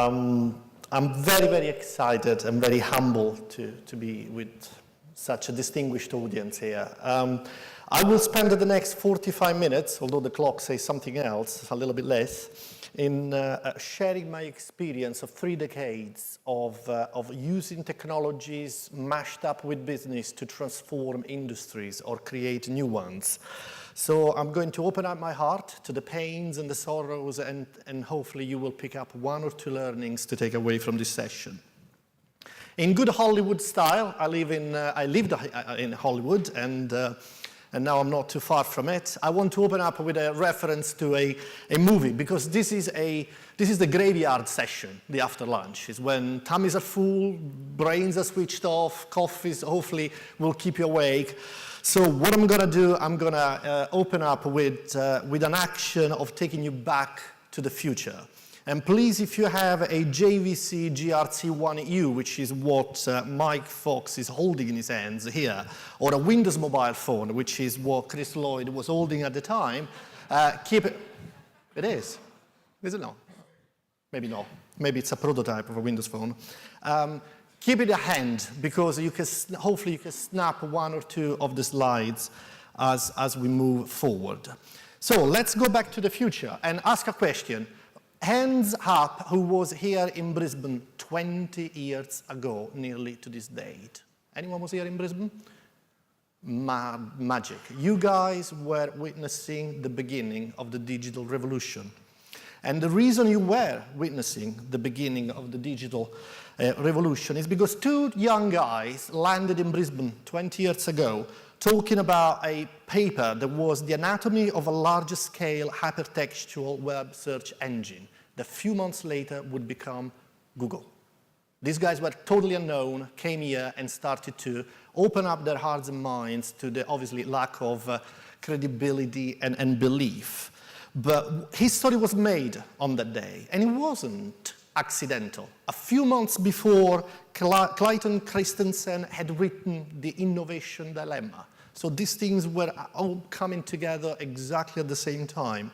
I'm very, very excited and very humble to be with such a distinguished audience here. I will spend the next 45 minutes, although the clock says something else, a little bit less, in sharing my experience of 3 decades of using technologies mashed up with business to transform industries or create new ones. So I'm going to open up my heart to the pains and the sorrows, and hopefully you will pick up 1 or 2 learnings to take away from this session. In good Hollywood style, I lived in Hollywood, and now I'm not too far from it. I want to open up with a reference to a movie, because this is the graveyard session, the after lunch. It's when tummies are full, brains are switched off, coffees hopefully will keep you awake. So what I'm going to do, I'm going to open up with an action of taking you back to the future. And please, if you have a JVC GRC1U, which is what Mike Fox is holding in his hands here, or a Windows mobile phone, which is what Chris Lloyd was holding at the time, keep it. It is. Is it not? Maybe not. Maybe it's a prototype of a Windows phone. Keep it at hand, because hopefully you can snap 1 or 2 of the slides as we move forward. So let's go back to the future and ask a question. Hands up who was here in Brisbane 20 years ago, nearly to this date. Anyone was here in Brisbane? Magic. You guys were witnessing the beginning of the digital revolution. And the reason you were witnessing the beginning of the digital revolution is because 2 young guys landed in Brisbane 20 years ago talking about a paper that was the anatomy of a large-scale hypertextual web search engine that a few months later would become Google. These guys were totally unknown, came here and started to open up their hearts and minds to the obviously lack of credibility and belief. But history was made on that day, and it wasn't accidental. A few months before, Clayton Christensen had written The Innovation Dilemma. So these things were all coming together exactly at the same time.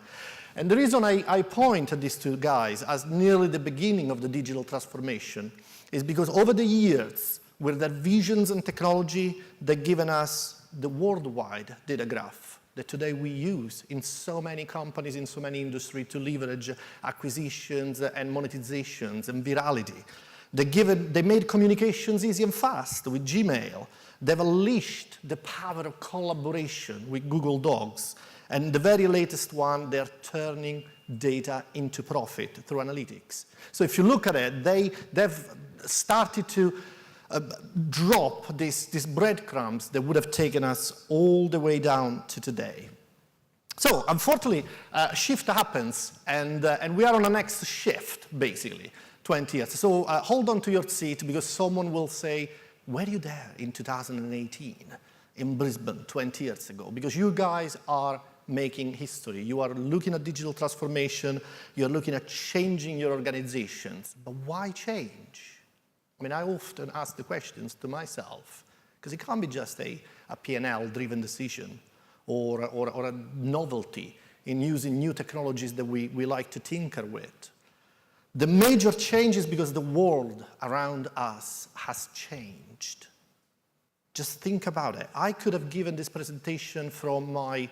And the reason I point at these 2 guys as nearly the beginning of the digital transformation is because over the years, with their visions and technology, they've given us the worldwide data graph that today we use in so many companies, in so many industries to leverage acquisitions and monetizations and virality. They made communications easy and fast with Gmail. They've unleashed the power of collaboration with Google Docs. And the very latest one, they're turning data into profit through analytics. So if you look at it, they've started to drop these breadcrumbs that would have taken us all the way down to today. So unfortunately, a shift happens, and we are on the next shift, basically, 20 years. So hold on to your seat, because someone will say, were you there in 2018 in Brisbane 20 years ago? Because you guys are making history. You are looking at digital transformation. You're looking at changing your organizations. But why change? I mean, I often ask the questions to myself, because it can't be just a P&L-driven decision or a novelty in using new technologies that we like to tinker with. The major change is because the world around us has changed. Just think about it. I could have given this presentation from my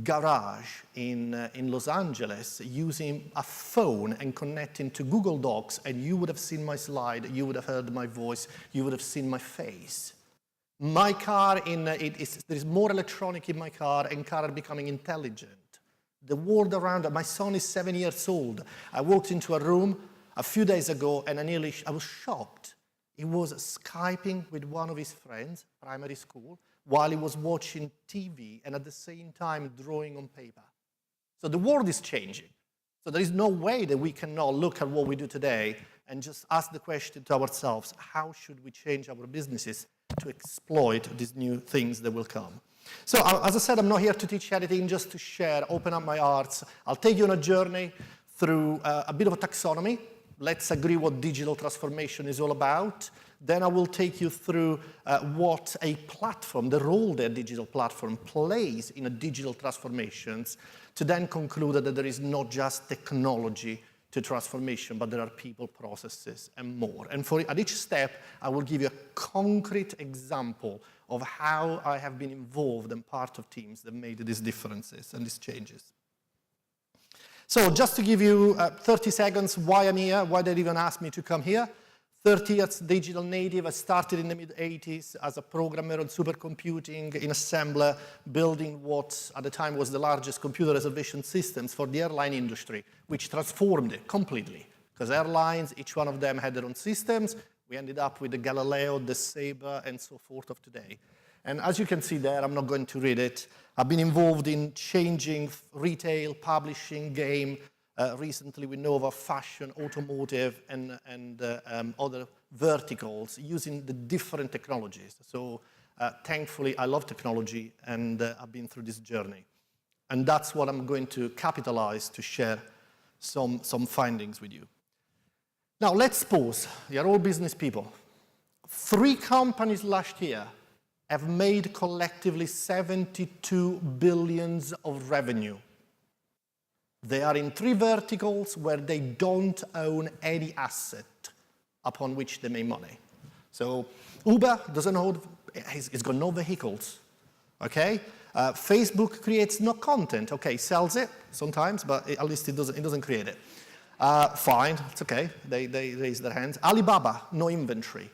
garage in Los Angeles using a phone and connecting to Google Docs, and you would have seen my slide, you would have heard my voice, you would have seen my face. My car, there is more electronic in my car, and cars are becoming intelligent. The world around us, my son is 7 years old. I walked into a room a few days ago, and I was shocked. He was Skyping with one of his friends, primary school, while he was watching TV and at the same time drawing on paper. So the world is changing. So there is no way that we cannot look at what we do today and just ask the question to ourselves, how should we change our businesses to exploit these new things that will come? So as I said, I'm not here to teach anything, just to share, open up my heart. I'll take you on a journey through a bit of a taxonomy. Let's agree what digital transformation is all about. Then I will take you through what a platform, the role that a digital platform plays in a digital transformations, to then conclude that there is not just technology to transformation, but there are people, processes, and more. And at each step, I will give you a concrete example of how I have been involved and part of teams that made these differences and these changes. So just to give you 30 seconds why I'm here, why they even asked me to come here. 30 years digital native. I started in the mid-80s as a programmer on supercomputing in assembler, building what at the time was the largest computer reservation systems for the airline industry, which transformed it completely. Because airlines, each one of them had their own systems. We ended up with the Galileo, the Sabre, and so forth of today. And as you can see there, I'm not going to read it. I've been involved in changing retail, publishing, game, recently with Nova, fashion, automotive, and other verticals using the different technologies. So thankfully, I love technology, and I've been through this journey. And that's what I'm going to capitalize to share some findings with you. Now, let's pause. You're all business people. 3 companies last year have made collectively 72 billion of revenue. They are in 3 verticals where they don't own any asset upon which they make money. So Uber doesn't own, it's got no vehicles, okay? Facebook creates no content, okay, sells it sometimes, but at least it doesn't create it. Fine, it's okay, they raise their hands. Alibaba, no inventory.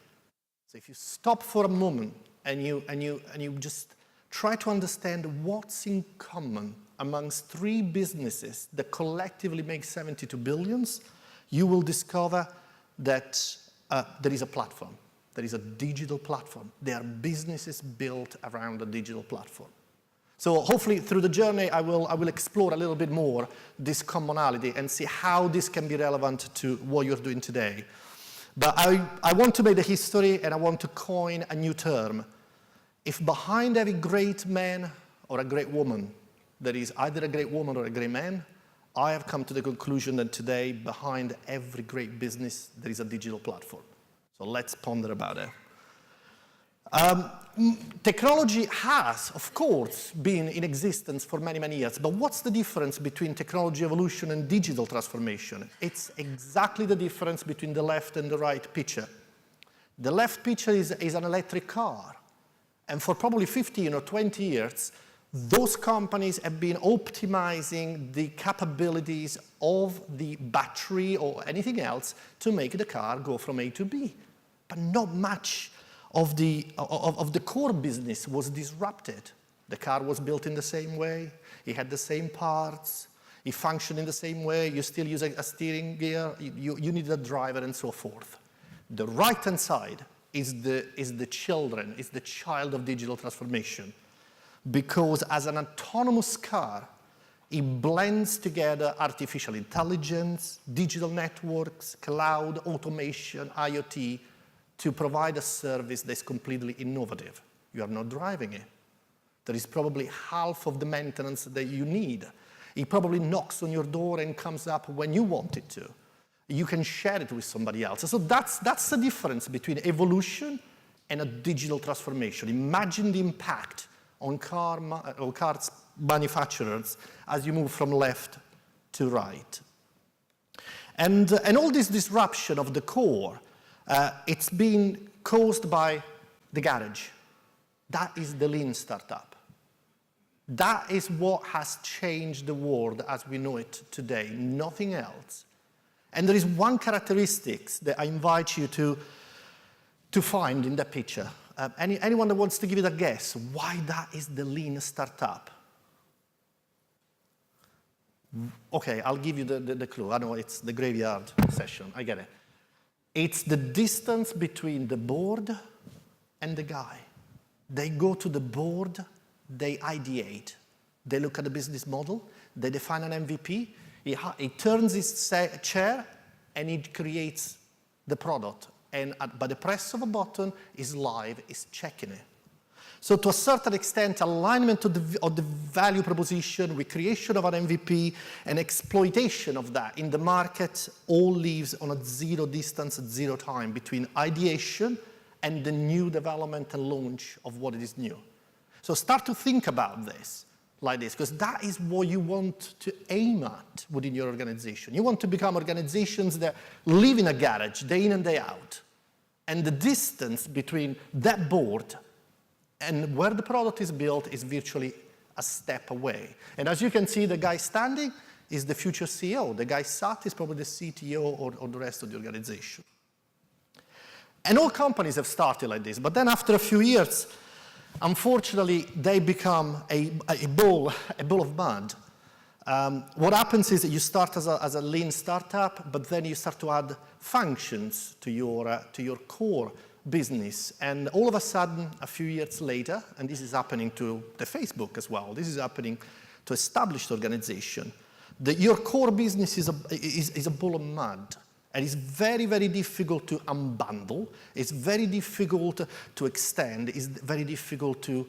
So if you stop for a moment and you just try to understand what's in common amongst 3 businesses that collectively make 72 billions, you will discover that there is a platform. There is a digital platform. There are businesses built around a digital platform. So hopefully through the journey, I will explore a little bit more this commonality and see how this can be relevant to what you're doing today. But I want to make the history, and I want to coin a new term. If behind every great man or a great woman, there is either a great woman or a great man, I have come to the conclusion that today, behind every great business, there is a digital platform. So let's ponder about it. Technology has, of course, been in existence for many, many years. But what's the difference between technology evolution and digital transformation? It's exactly the difference between the left and the right picture. The left picture is an electric car. And for probably 15 or 20 years, those companies have been optimizing the capabilities of the battery or anything else to make the car go from A to B. But not much of the core business was disrupted. The car was built in the same way. It had the same parts. It functioned in the same way. You still use a steering gear. You need a driver and so forth. The right-hand side is the child of digital transformation. Because as an autonomous car, it blends together artificial intelligence, digital networks, cloud, automation, IoT, to provide a service that's completely innovative. You are not driving it. There is probably half of the maintenance that you need. It probably knocks on your door and comes up when you want it to. You can share it with somebody else. So that's the difference between evolution and a digital transformation. Imagine the impact on cars manufacturers as you move from left to right. And all this disruption of the core, it's been caused by the garage. That is the lean startup. That is what has changed the world as we know it today, nothing else. And there is one characteristic that I invite you to find in that picture. Anyone that wants to give it a guess, why that is the lean startup? Okay, I'll give you the clue. I know it's the graveyard session, I get it. It's the distance between the board and the guy. They go to the board, they ideate. They look at the business model, they define an MVP, he turns his chair, and it creates the product. And by the press of a button, is live, is checking it. So to a certain extent, alignment of the value proposition with creation of an MVP and exploitation of that in the market all lives on a zero distance, zero time between ideation and the new development and launch of what it is new. So start to think about this. like this, because that is what you want to aim at within your organization. You want to become organizations that live in a garage day in and day out. And the distance between that board and where the product is built is virtually a step away. And as you can see, the guy standing is the future CEO. The guy sat is probably the CTO or the rest of the organization. And all companies have started like this, but then after a few years, unfortunately, they become a ball of mud. What happens is that you start as a lean startup, but then you start to add functions to your core business. And all of a sudden, a few years later, and this is happening to the Facebook as well, this is happening to established organization, that your core business is a ball of mud. And it's very, very difficult to unbundle. It's very difficult to extend. It's very difficult to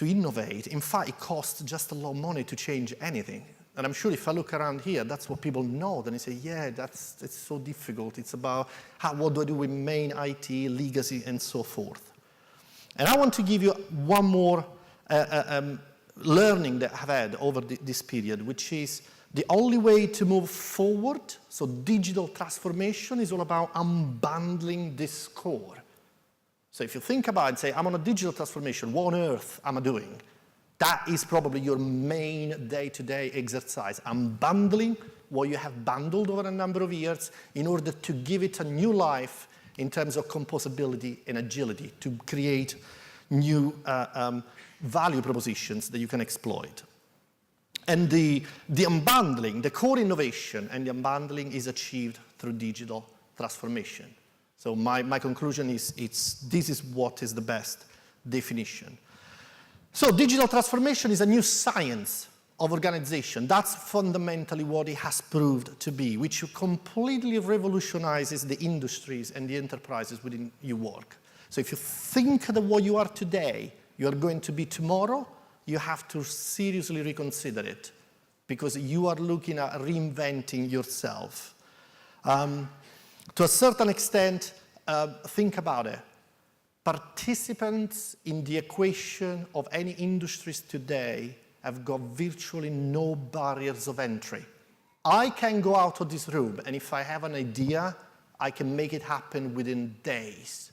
innovate. In fact, it costs just a lot of money to change anything. And I'm sure if I look around here, that's what people know. Then they say, yeah, it's so difficult. It's about what do I do with main IT, legacy, and so forth. And I want to give you one more learning that I've had over this period, which is the only way to move forward, so digital transformation, is all about unbundling this core. So if you think about it and say, I'm on a digital transformation, what on earth am I doing? That is probably your main day-to-day exercise, unbundling what you have bundled over a number of years in order to give it a new life in terms of composability and agility, to create new value propositions that you can exploit. And the unbundling, the core innovation and the unbundling is achieved through digital transformation. So my conclusion is this is what is the best definition. So digital transformation is a new science of organization. That's fundamentally what it has proved to be, which completely revolutionizes the industries and the enterprises within your work. So if you think that what you are today, you are going to be tomorrow, you have to seriously reconsider it because you are looking at reinventing yourself. To a certain extent, think about it. Participants in the equation of any industries today have got virtually no barriers of entry. I can go out of this room, and if I have an idea, I can make it happen within days.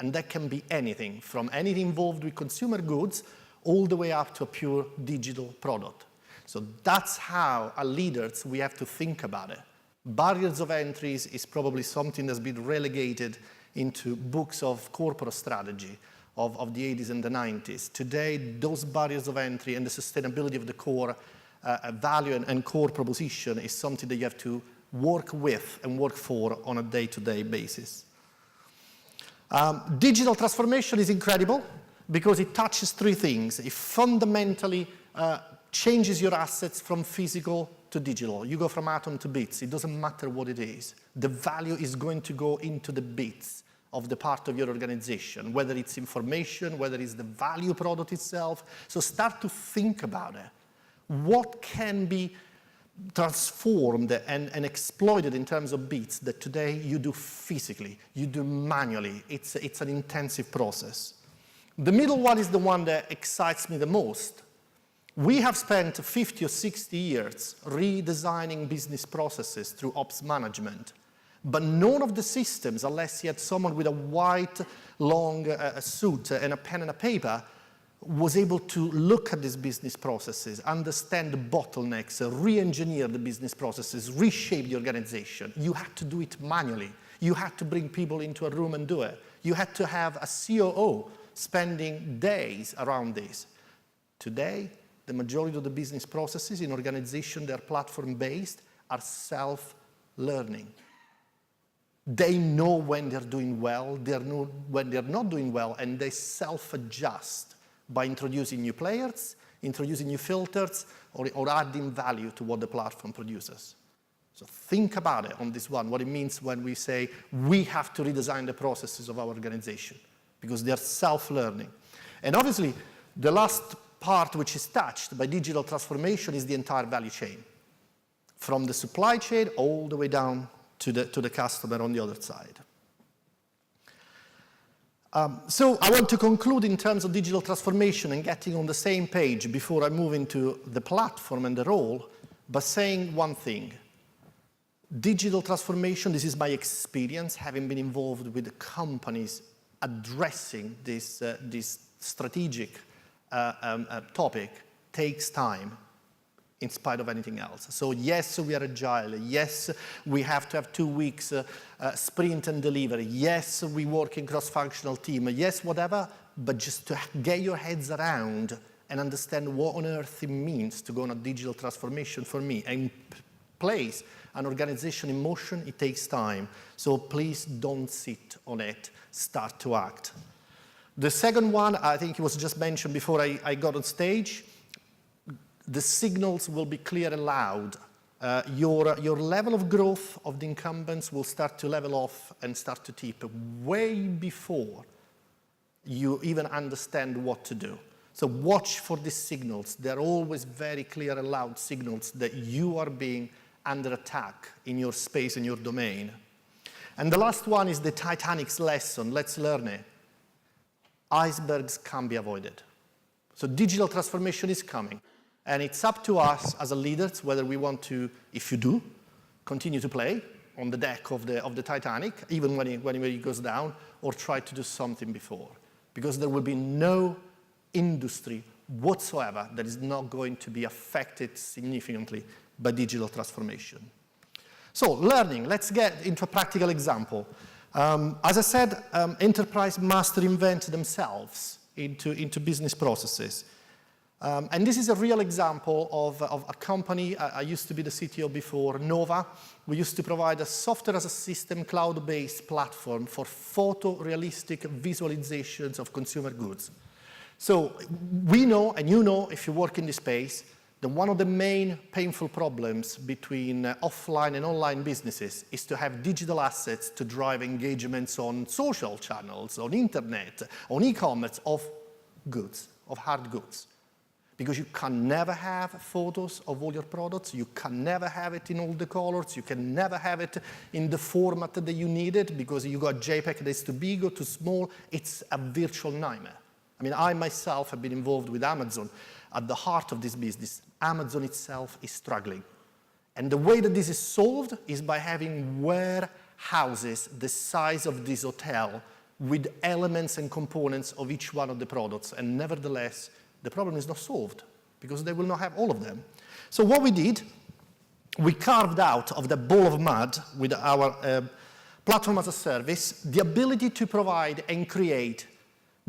And that can be anything, from anything involved with consumer goods all the way up to a pure digital product. So that's how, as leaders, we have to think about it. Barriers of entries is probably something that's been relegated into books of corporate strategy of the 80s and the 90s. Today, those barriers of entry and the sustainability of the core value and core proposition is something that you have to work with and work for on a day-to-day basis. Digital transformation is incredible because it touches three things. It fundamentally changes your assets from physical to digital. You go from atom to bits. It doesn't matter what it is. The value is going to go into the bits of the part of your organization, whether it's information, whether it's the value product itself. So start to think about it. What can be transformed and exploited in terms of bits that today you do physically, you do manually. It's an intensive process. The middle one is the one that excites me the most. We have spent 50 or 60 years redesigning business processes through ops management, but none of the systems, unless you had someone with a white, long suit and a pen and a paper, was able to look at these business processes, understand the bottlenecks, re-engineer the business processes, reshape the organization. You had to do it manually. You had to bring people into a room and do it. You had to have a COO spending days around this. Today, the majority of the business processes in organizations that are platform-based are self-learning. They know when they're doing well, they know when they're not doing well, and they self-adjust by introducing new players, introducing new filters, or adding value to what the platform produces. So think about it on this one, what it means when we say we have to redesign the processes of our organization, because they're self-learning. And obviously, the last part which is touched by digital transformation is the entire value chain, from the supply chain all the way down to the customer on the other side. So I want to conclude in terms of digital transformation and getting on the same page before I move into the platform and the role, by saying one thing. Digital transformation, this is my experience, having been involved with the companies addressing this strategic topic, takes time in spite of anything else. So yes, we are agile. Yes, we have to have 2 weeks sprint and delivery. Yes, we work in cross-functional team. Yes, whatever, but just to get your heads around and understand what on earth it means to go on a digital transformation for me and place an organization in motion, it takes time. So please don't sit on it, start to act. The second one, I think it was just mentioned before I got on stage, the signals will be clear and loud. Your level of growth of the incumbents will start to level off and start to tip way before you even understand what to do. So watch for these signals. They're always very clear and loud signals that you are being under attack in your space, in your domain. And the last one is the Titanic's lesson. Let's learn it. Icebergs can't be avoided. So digital transformation is coming. And it's up to us as a leaders whether we want to, if you do, continue to play on the deck of the Titanic, even when it goes down, or try to do something before. Because there will be no industry whatsoever that is not going to be affected significantly by digital transformation. So learning, let's get into a practical example. As I said, enterprise must reinvent themselves into business processes. And this is a real example of a company. I used to be the CTO before, Nova. We used to provide a software as a system, cloud-based platform for photorealistic visualizations of consumer goods. So we know, and you know, if you work in this space, that one of the main painful problems between offline and online businesses is to have digital assets to drive engagements on social channels, on internet, on e-commerce of goods, of hard goods. Because you can never have photos of all your products, you can never have it in all the colors, you can never have it in the format that you need it, because you got JPEG that's too big or too small. It's a virtual nightmare. I mean, I myself have been involved with Amazon. At the heart of this business, Amazon itself is struggling. And the way that this is solved is by having warehouses the size of this hotel with elements and components of each one of the products. And nevertheless, the problem is not solved because they will not have all of them. So what we did, we carved out of the ball of mud with our platform as a service the ability to provide and create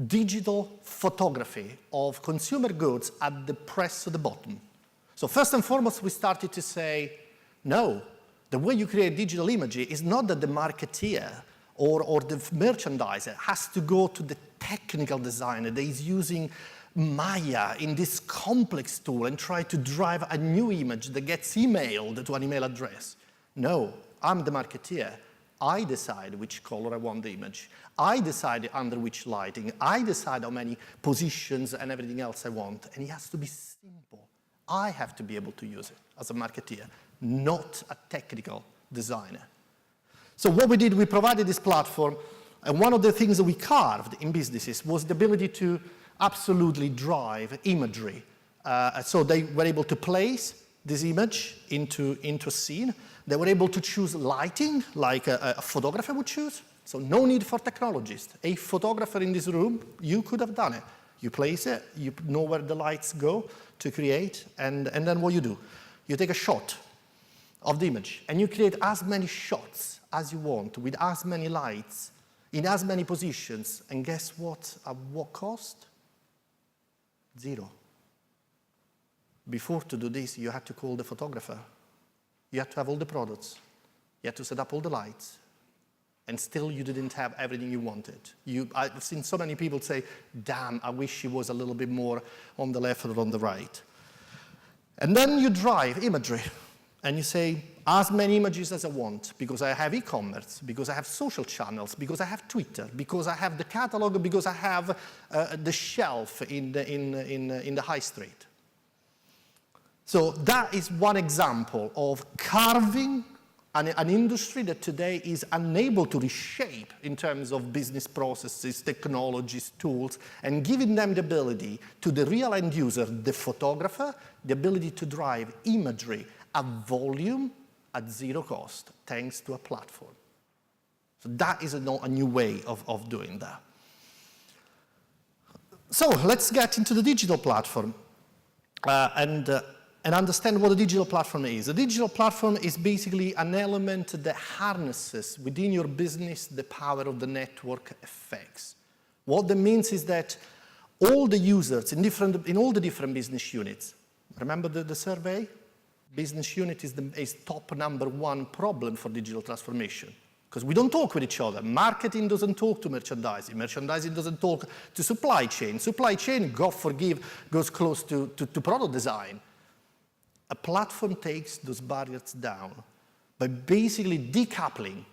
digital photography of consumer goods at the press of the button. So first and foremost, we started to say, no, the way you create digital imagery is not that the marketeer or the merchandiser has to go to the technical designer that is using Maya in this complex tool and try to drive a new image that gets emailed to an email address. No, I'm the marketeer. I decide which color I want the image. I decide under which lighting. I decide how many positions and everything else I want. And it has to be simple. I have to be able to use it as a marketeer, not a technical designer. So what we did, we provided this platform, and one of the things that we carved in businesses was the ability to absolutely drive imagery. So they were able to place this image into a scene. They were able to choose lighting like a photographer would choose. So no need for technologists. A photographer in this room, you could have done it. You place it, you know where the lights go to create, and then what you do? You take a shot of the image, and you create as many shots as you want with as many lights in as many positions, and guess what? At what cost? Zero. Before to do this, you had to call the photographer. You had to have all the products. You had to set up all the lights. And still you didn't have everything you wanted. I've seen so many people say, damn, I wish it was a little bit more on the left or on the right. And then you drive imagery. And you say, as many images as I want, because I have e-commerce, because I have social channels, because I have Twitter, because I have the catalog, because I have the shelf in the high street. So that is one example of carving an industry that today is unable to reshape in terms of business processes, technologies, tools, and giving them the ability to the real end user, the photographer, the ability to drive imagery at volume at zero cost, thanks to a platform. So that is a new way of doing that. So let's get into the digital platform and understand what a digital platform is. A digital platform is basically an element that harnesses within your business the power of the network effects. What that means is that all the users in all the different business units, remember the survey? Business unit is top #1 problem for digital transformation. Because we don't talk with each other. Marketing doesn't talk to merchandising. Merchandising doesn't talk to supply chain. Supply chain, God forgive, goes close to product design. A platform takes those barriers down by basically decoupling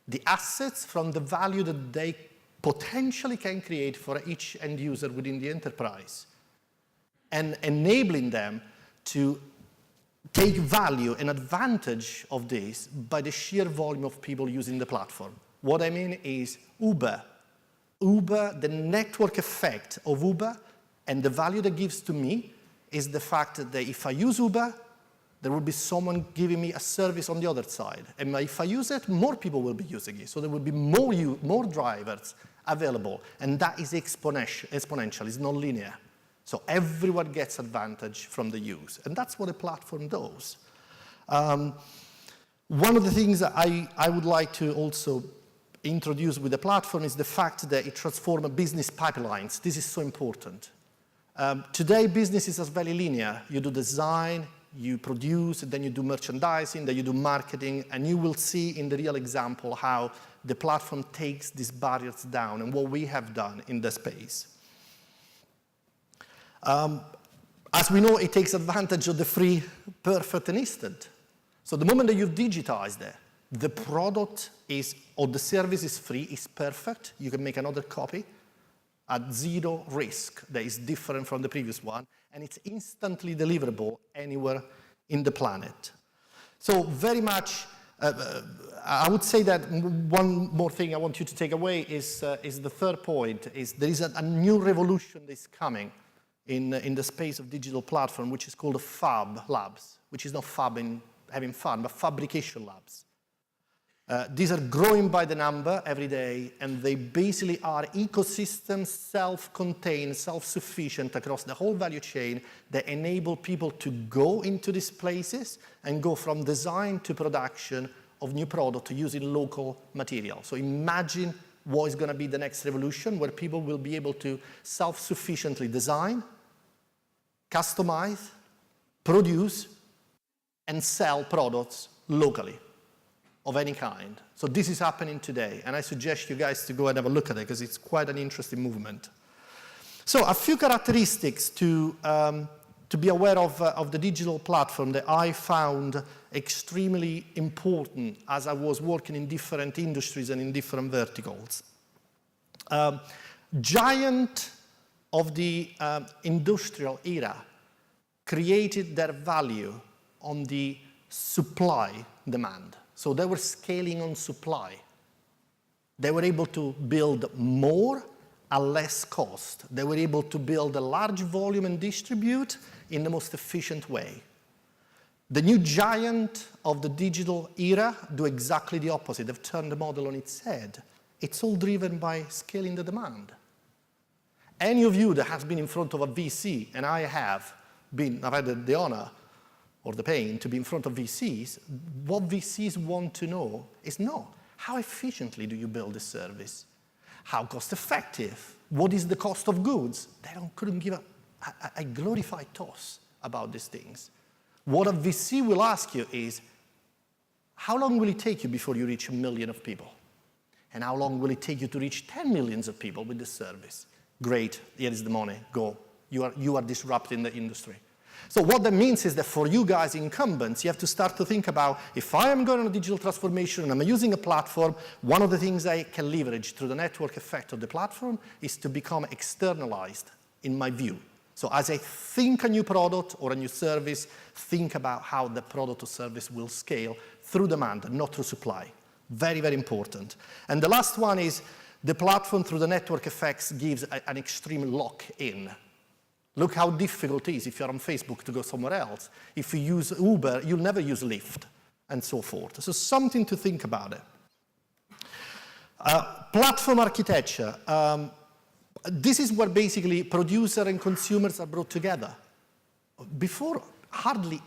the assets from the value that they potentially can create for each end user within the enterprise, and enabling them to take value and advantage of this by the sheer volume of people using the platform. What I mean is Uber, the network effect of Uber and the value that gives to me is the fact that if I use Uber, there will be someone giving me a service on the other side. And if I use it, more people will be using it. So there will be more drivers available. And that is exponential, it's not linear. So everyone gets advantage from the use. And that's what a platform does. One of the things that I would like to also introduce with the platform is the fact that it transforms business pipelines. This is so important. Today, business is very linear. You do design, you produce, then you do merchandising, then you do marketing, and you will see in the real example how the platform takes these barriers down and what we have done in the space. As we know, it takes advantage of the free, perfect, and instant. So the moment that you've digitized it, the product is, or the service is free, is perfect. You can make another copy at zero risk that is different from the previous one, and it's instantly deliverable anywhere in the planet. So very much, I would say that one more thing I want you to take away is the third point, is there is a new revolution that's coming in the space of digital platform, which is called the Fab Labs, which is not fab in having fun, but fabrication labs. These are growing by the number every day, and they basically are ecosystems, self-contained, self-sufficient across the whole value chain that enable people to go into these places and go from design to production of new product using local material. So imagine what is going to be the next revolution, where people will be able to self-sufficiently design, customize, produce, and sell products locally of any kind. So this is happening today, and I suggest you guys to go and have a look at it because it's quite an interesting movement. So a few characteristics to be aware of the digital platform that I found extremely important as I was working in different industries and in different verticals. Giant of the industrial era created their value on the supply demand. So they were scaling on supply. They were able to build more at less cost. They were able to build a large volume and distribute in the most efficient way. The new giant of the digital era do exactly the opposite. They've turned the model on its head. It's all driven by scaling the demand. Any of you that has been in front of a VC, and I've had the honor or the pain to be in front of VCs, what VCs want to know is how efficiently do you build a service? How cost effective? What is the cost of goods? They couldn't give a glorified toss about these things. What a VC will ask you is, how long will it take you before you reach 1 million of people? And how long will it take you to reach 10 millions of people with this service? Great, here is the money, go. You are disrupting the industry. So what that means is that for you guys incumbents, you have to start to think about, if I am going on a digital transformation and I'm using a platform, one of the things I can leverage through the network effect of the platform is to become externalized in my view. So as I think a new product or a new service, think about how the product or service will scale through demand, not through supply. Very, very important. And the last one is the platform through the network effects gives an extreme lock-in. Look how difficult it is if you're on Facebook to go somewhere else. If you use Uber, you'll never use Lyft, and so forth. So something to think about it. Platform architecture. This is where basically producer and consumers are brought together. Before, hardly,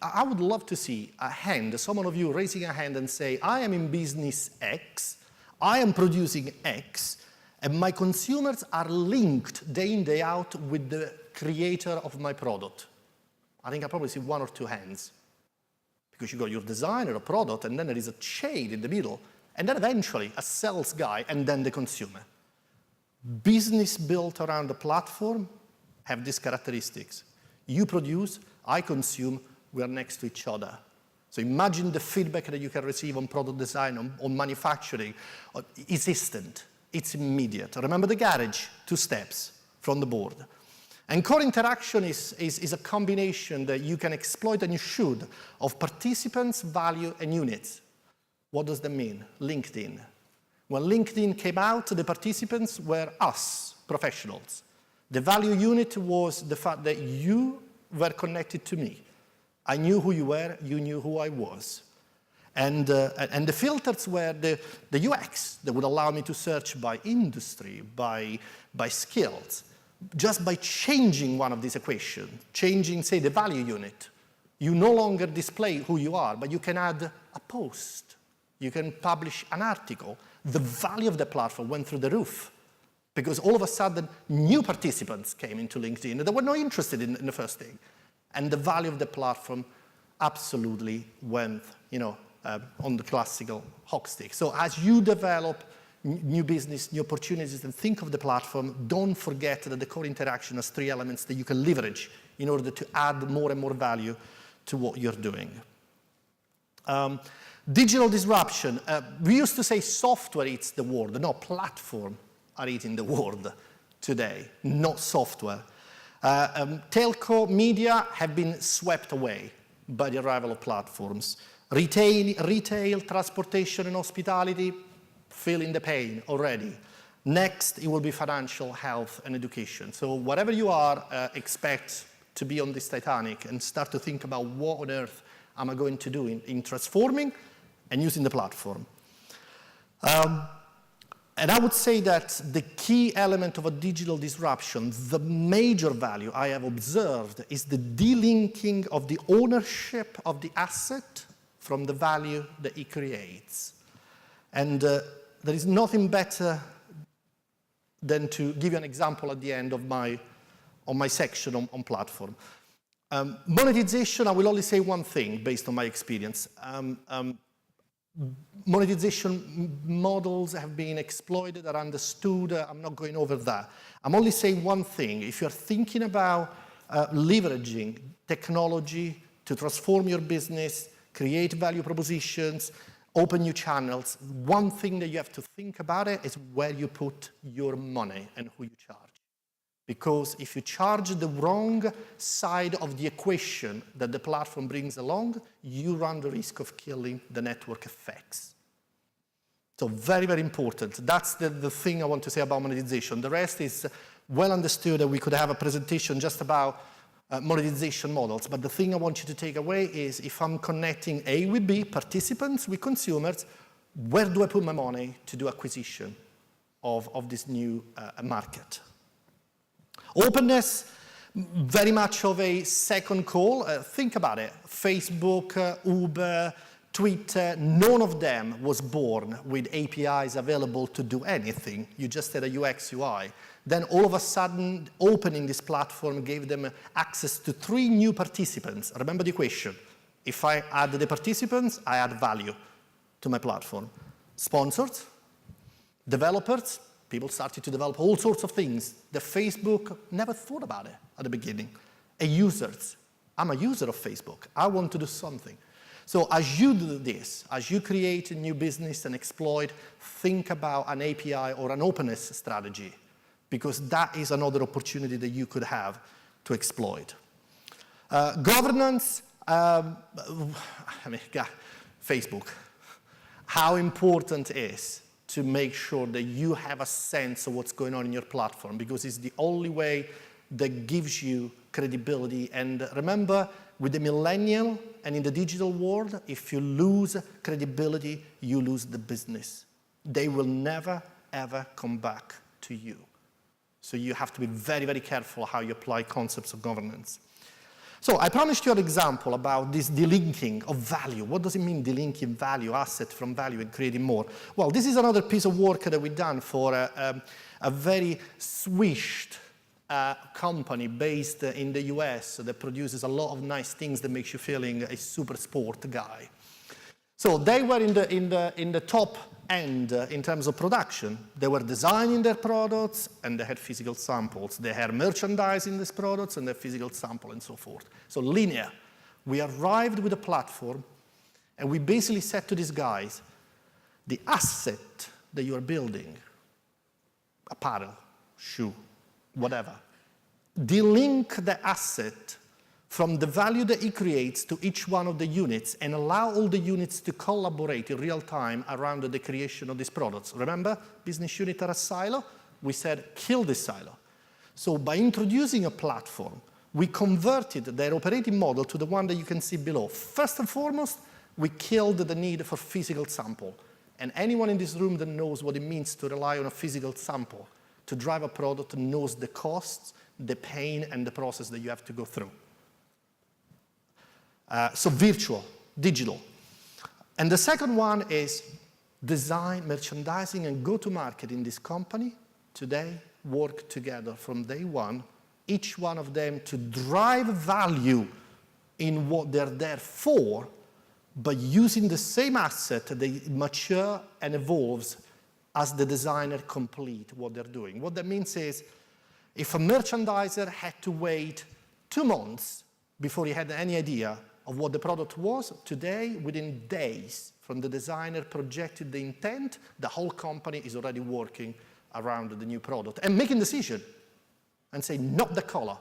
I would love to see a hand, some of you raising a hand and say, I am in business X, I am producing X, and my consumers are linked day in, day out with the creator of my product. I think I probably see 1 or 2 hands. Because you got your designer, a product, and then there is a chain in the middle, and then eventually a sales guy, and then the consumer. Business built around the platform have these characteristics. You produce, I consume, we are next to each other. So imagine the feedback that you can receive on product design, on manufacturing. It's instant, it's immediate. Remember the garage, 2 steps from the board. And core interaction is a combination that you can exploit, and you should, of participants, value, and units. What does that mean? LinkedIn. When LinkedIn came out, the participants were us, professionals. The value unit was the fact that you were connected to me. I knew who you were, you knew who I was. And the filters were the UX that would allow me to search by industry, by skills. Just by changing one of these equations, changing, say, the value unit, you no longer display who you are, but you can add a post. You can publish an article. The value of the platform went through the roof because all of a sudden new participants came into LinkedIn that were not interested in the first thing. And the value of the platform absolutely went, on the classical hockey stick. So as you develop new business, new opportunities, and think of the platform, don't forget that the core interaction has 3 elements that you can leverage in order to add more and more value to what you're doing. Digital disruption. We used to say software eats the world. No, platform are eating the world today, not software. Telco, media have been swept away by the arrival of platforms. Retail, transportation, and hospitality, feeling the pain already. Next, it will be financial, health, and education. So whatever you are, expect to be on this Titanic and start to think about what on earth am I going to do in transforming and using the platform. And I would say that the key element of a digital disruption, the major value I have observed is the delinking of the ownership of the asset from the value that it creates. And there is nothing better than to give you an example at the end of my section on platform. Monetization, I will only say one thing based on my experience. Monetization models have been exploited, are understood. I'm not going over that. I'm only saying one thing. If you're thinking about leveraging technology to transform your business, create value propositions, open new channels, one thing that you have to think about it is where you put your money and who you charge. Because if you charge the wrong side of the equation that the platform brings along, you run the risk of killing the network effects. So very, very important. That's the thing I want to say about monetization. The rest is well understood, that we could have a presentation just about monetization models. But the thing I want you to take away is if I'm connecting A with B, participants with consumers, where do I put my money to do acquisition of this new market? Openness, very much of a second call. Think about it. Facebook, Uber, Twitter, none of them was born with APIs available to do anything. You just had a UX, UI. Then all of a sudden, opening this platform gave them access to 3 new participants. Remember the equation. If I add the participants, I add value to my platform. Sponsors, developers, people started to develop all sorts of things that Facebook never thought about it at the beginning. And users. I'm a user of Facebook. I want to do something. So as you do this, as you create a new business and exploit, think about an API or an openness strategy, because that is another opportunity that you could have to exploit. Governance, Facebook. How important it is to make sure that you have a sense of what's going on in your platform, because it's the only way that gives you credibility. And remember, with the millennial and in the digital world, if you lose credibility, you lose the business. They will never, ever come back to you. So you have to be very, very careful how you apply concepts of governance. So I promised you an example about this delinking of value. What does it mean, delinking value, asset from value, and creating more? Well, this is another piece of work that we've done for a very swished company based in the US that produces a lot of nice things that makes you feeling a super sport guy. So they were in the top end in terms of production. They were designing their products and they had physical samples. They had merchandising these products and their physical sample and so forth. So linear. We arrived with a platform and we basically said to these guys, the asset that you are building, apparel, shoe, whatever, delink the asset from the value that it creates to each one of the units and allow all the units to collaborate in real time around the creation of these products. Remember, business unit are a silo? We said, kill this silo. So by introducing a platform, we converted their operating model to the one that you can see below. First and foremost, we killed the need for physical sample. And anyone in this room that knows what it means to rely on a physical sample to drive a product knows the costs, the pain, and the process that you have to go through. So virtual, digital. And the second one is design, merchandising, and go-to-market in this company today work together from day one, each one of them to drive value in what they're there for, but using the same asset, they mature and evolves as the designer complete what they're doing. What that means is, if a merchandiser had to wait 2 months before he had any idea of what the product was, today, within days, from the designer projected the intent, the whole company is already working around the new product and making decision and say, not the color,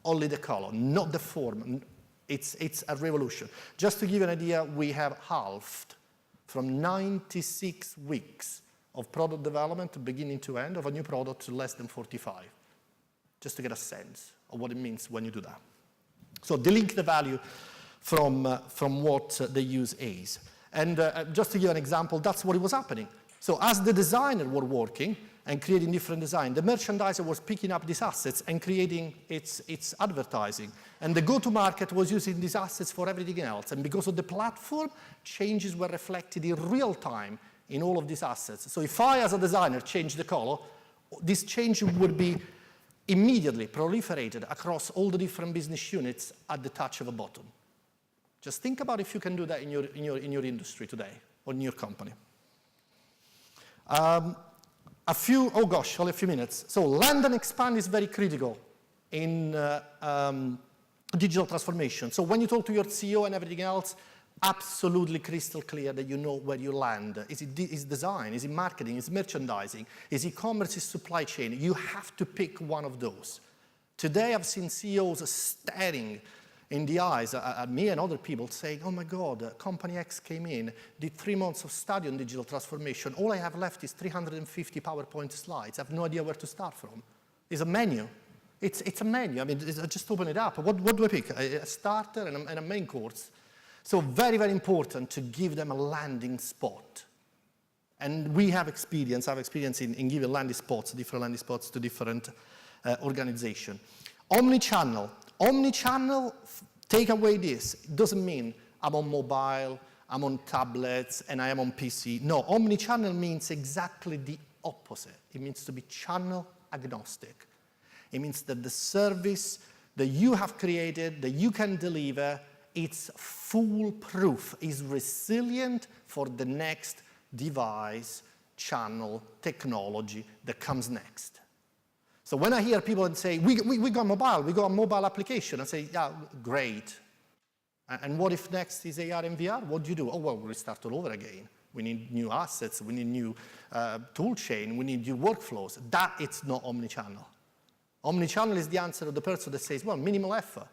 only the color, not the form. It's a revolution. Just to give you an idea, we have halved from 96 weeks of product development, beginning to end, of a new product to less than 45, just to get a sense of what it means when you do that. So delink the value from what the use is. And just to give you an example, that's what was happening. So as the designer were working and creating different design, the merchandiser was picking up these assets and creating its advertising. And the go-to-market was using these assets for everything else. And because of the platform, changes were reflected in real time in all of these assets. So if I, as a designer, change the color, this change would be immediately proliferated across all the different business units at the touch of a button. Just think about if you can do that in your industry today or in your company. Only a few minutes. So land and expand is very critical in digital transformation. So when you talk to your CEO and everything else, absolutely crystal clear that you know where you land. Is it design? Is it marketing? Is it merchandising? Is it commerce? Is it supply chain? You have to pick one of those. Today I've seen CEOs staring in the eyes at me and other people saying, oh my God, company X came in, did 3 months of study on digital transformation. All I have left is 350 PowerPoint slides. I have no idea where to start from. It's a menu. It's a menu. I mean, I just open it up. What do I pick? A starter and a main course. So very, very important to give them a landing spot. And we have experience, I have experience in giving landing spots, different landing spots to different organizations. Omnichannel. Omnichannel, take away this. It doesn't mean I'm on mobile, I'm on tablets, and I am on PC. No, omnichannel means exactly the opposite. It means to be channel agnostic. It means that the service that you have created, that you can deliver, it's foolproof, is resilient for the next device, channel, technology that comes next. So when I hear people say, we got mobile, we got a mobile application, I say, yeah, great. And what if next is AR and VR? What do you do? Oh, well, we start all over again. We need new assets, we need new tool chain, we need new workflows. That it's not omnichannel. Omnichannel is the answer of the person that says, well, minimal effort.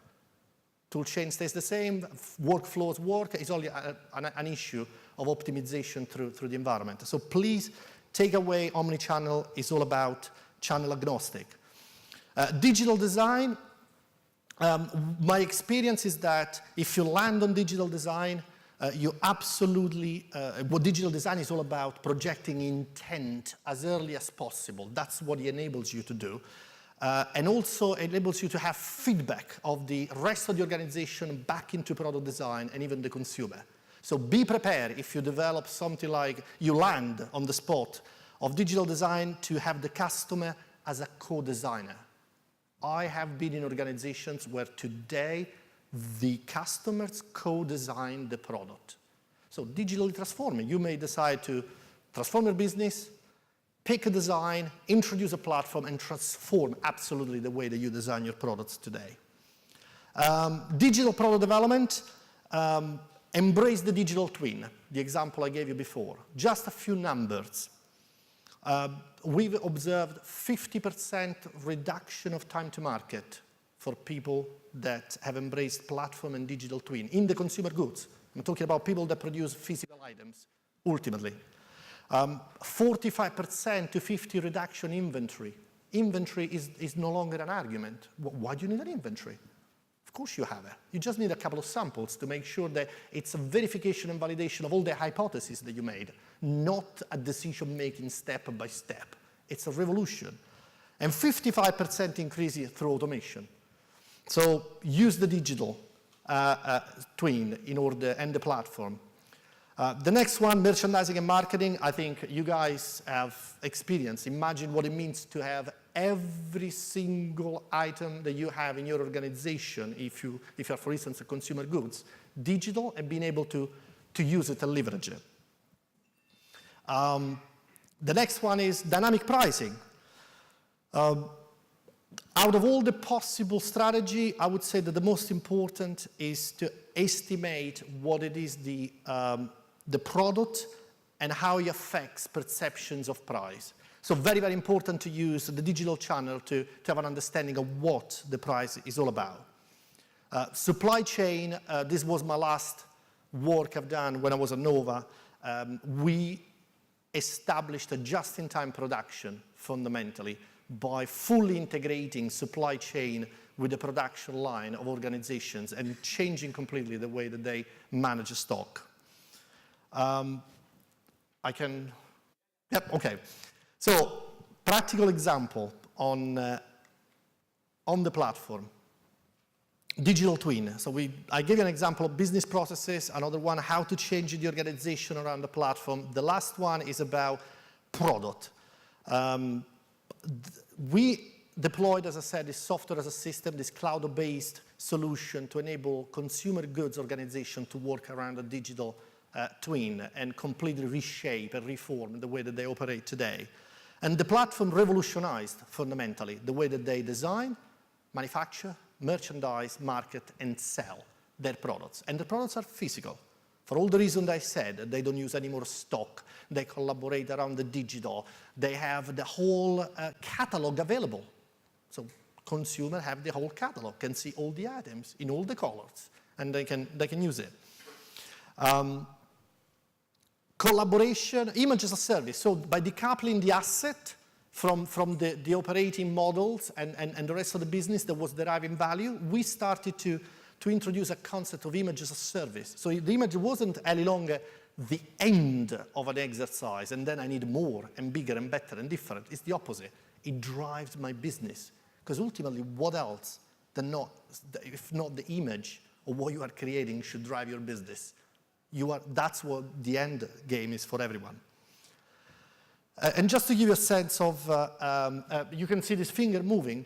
Tool chain stays the same, workflows work, it's only an issue of optimization through the environment. So please take away omnichannel is all about channel agnostic. Digital design, my experience is that if you land on digital design, you absolutely, what digital design is all about, projecting intent as early as possible. That's what it enables you to do. And also enables you to have feedback of the rest of the organization back into product design and even the consumer. So be prepared if you develop something like you land on the spot of digital design to have the customer as a co-designer. I have been in organizations where today the customers co-design the product. So digitally transforming, you may decide to transform your business, pick a design, introduce a platform, and transform absolutely the way that you design your products today. Digital product development, embrace the digital twin, the example I gave you before. Just a few numbers. We've observed 50% reduction of time to market for people that have embraced platform and digital twin in the consumer goods. I'm talking about people that produce physical items, ultimately. 45% to 50% reduction inventory. Inventory is no longer an argument. Why do you need an inventory? Of course you have it. You just need a couple of samples to make sure that it's a verification and validation of all the hypotheses that you made, not a decision-making step by step. It's a revolution. And 55% increase through automation. So use the digital twin in order, and the platform. The next one, merchandising and marketing, I think you guys have experience. Imagine what it means to have every single item that you have in your organization, if you are, for instance, a consumer goods, digital, and being able to use it and leverage it. The next one is dynamic pricing. Out of all the possible strategy, I would say that the most important is to estimate what it is the product and how it affects perceptions of price. So very, very important to use the digital channel to have an understanding of what the price is all about. Supply chain, this was my last work I've done when I was at Nova. We established a just-in-time production, fundamentally, by fully integrating supply chain with the production line of organizations and changing completely the way that they manage a stock. So, practical example on the platform. Digital twin. So I gave you an example of business processes, another one, how to change the organization around the platform. The last one is about product. We deployed, as I said, this software as a system, this cloud-based solution to enable consumer goods organization to work around a digital twin and completely reshape and reform the way that they operate today. And the platform revolutionized, fundamentally, the way that they design, manufacture, merchandise, market, and sell their products. And the products are physical. For all the reasons I said, they don't use any more stock. They collaborate around the digital. They have the whole catalog available. So consumers have the whole catalog, can see all the items in all the colors, and they can use it. Collaboration, image as a service. So by decoupling the asset from the operating models and the rest of the business that was deriving value, we started to introduce a concept of image as a service. So the image wasn't any longer the end of an exercise, and then I need more and bigger and better and different. It's the opposite. It drives my business. Because ultimately, what else if not the image of what you are creating should drive your business? That's what the end game is for everyone. And just to give you a sense of, you can see this finger moving.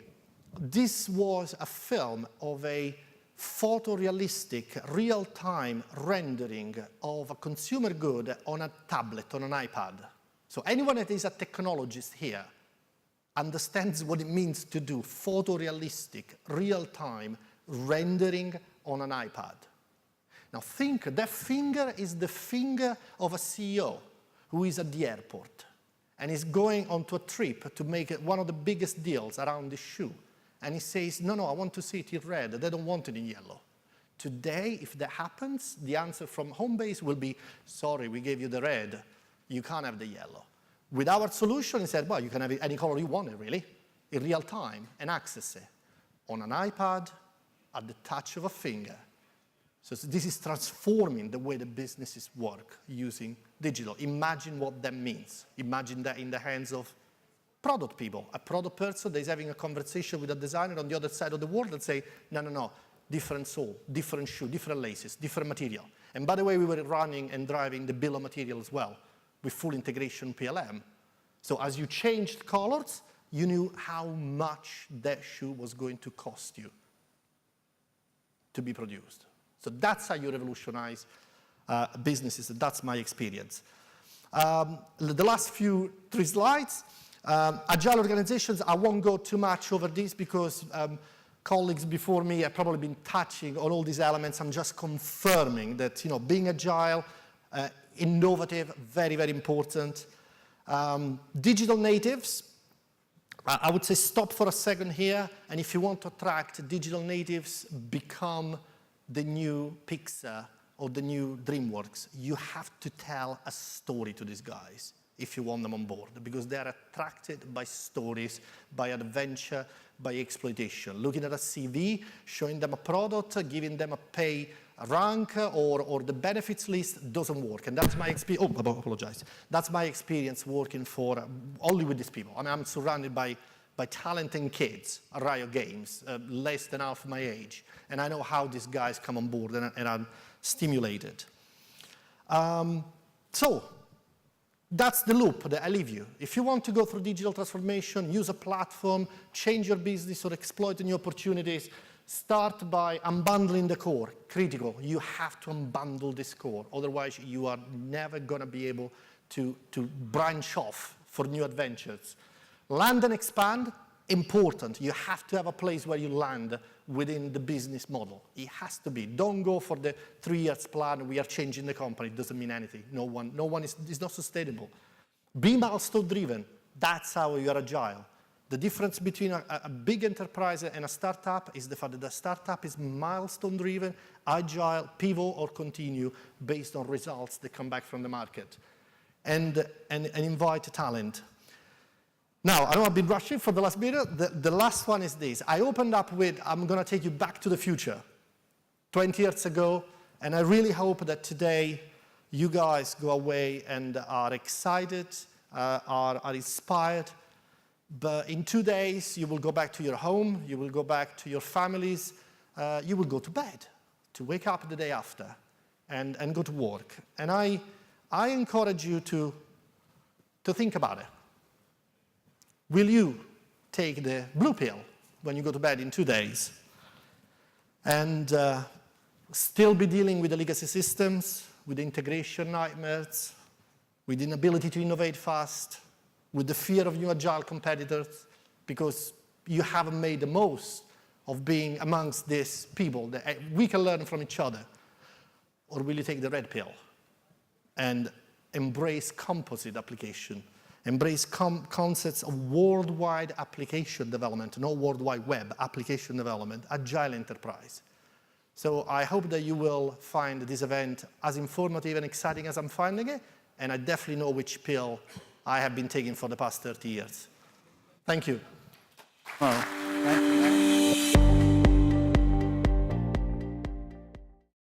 This was a film of a photorealistic, real-time rendering of a consumer good on a tablet, on an iPad. So anyone that is a technologist here understands what it means to do photorealistic, real-time rendering on an iPad. Now think, that finger is the finger of a CEO who is at the airport and is going onto a trip to make one of the biggest deals around the shoe. and he says, no, I want to see it in red. They don't want it in yellow. Today, if that happens, the answer from Homebase will be, sorry, we gave you the red. You can't have the yellow. With our solution, he said, well, you can have any color you want, really, in real time, and access it on an iPad at the touch of a finger. So this is transforming the way the businesses work using digital. Imagine what that means. Imagine that in the hands of product people. A product person that is having a conversation with a designer on the other side of the world and say, no, different sole, different shoe, different laces, different material. And by the way, we were running and driving the bill of material as well with full integration PLM. So as you changed colors, you knew how much that shoe was going to cost you to be produced. So that's how you revolutionize businesses. That's my experience. The last three slides. Agile organizations, I won't go too much over this because colleagues before me have probably been touching on all these elements. I'm just confirming that being agile, innovative, very, very important. Digital natives, I would say stop for a second here, and if you want to attract digital natives, become the new Pixar or the new DreamWorks. You have to tell a story to these guys if you want them on board, because they are attracted by stories, by adventure, by exploitation. Looking at a CV, showing them a product, giving them a pay rank or the benefits list doesn't work. And that's my experience. Oh, I apologize. That's my experience working for only with these people. I mean, I'm surrounded by talented kids at Riot Games, less than half my age. And I know how these guys come on board, and I'm stimulated. So that's the loop that I leave you. If you want to go through digital transformation, use a platform, change your business, or exploit new opportunities, start by unbundling the core. Critical. You have to unbundle this core. Otherwise, you are never going to be able to branch off for new adventures. Land and expand, important. You have to have a place where you land within the business model. It has to be. Don't go for the 3 years plan, we are changing the company. It doesn't mean anything. No one is not sustainable. Be milestone driven. That's how you are agile. The difference between a big enterprise and a startup is the fact that the startup is milestone driven, agile, pivot or continue based on results that come back from the market. And invite talent. Now, I know I've been rushing for the last minute. The last one is this. I opened up with, I'm going to take you back to the future, 20 years ago, and I really hope that today you guys go away and are excited, are inspired. But in 2 days, you will go back to your home, you will go back to your families, you will go to bed to wake up the day after and go to work. And I encourage you to think about it. Will you take the blue pill when you go to bed in 2 days and still be dealing with the legacy systems, with the integration nightmares, with the inability to innovate fast, with the fear of new agile competitors, because you haven't made the most of being amongst these people that we can learn from each other? Or will you take the red pill and embrace composite application? Embrace concepts of worldwide application development, no World Wide Web, application development, agile enterprise. So I hope that you will find this event as informative and exciting as I'm finding it, and I definitely know which pill I have been taking for the past 30 years. Thank you. Well,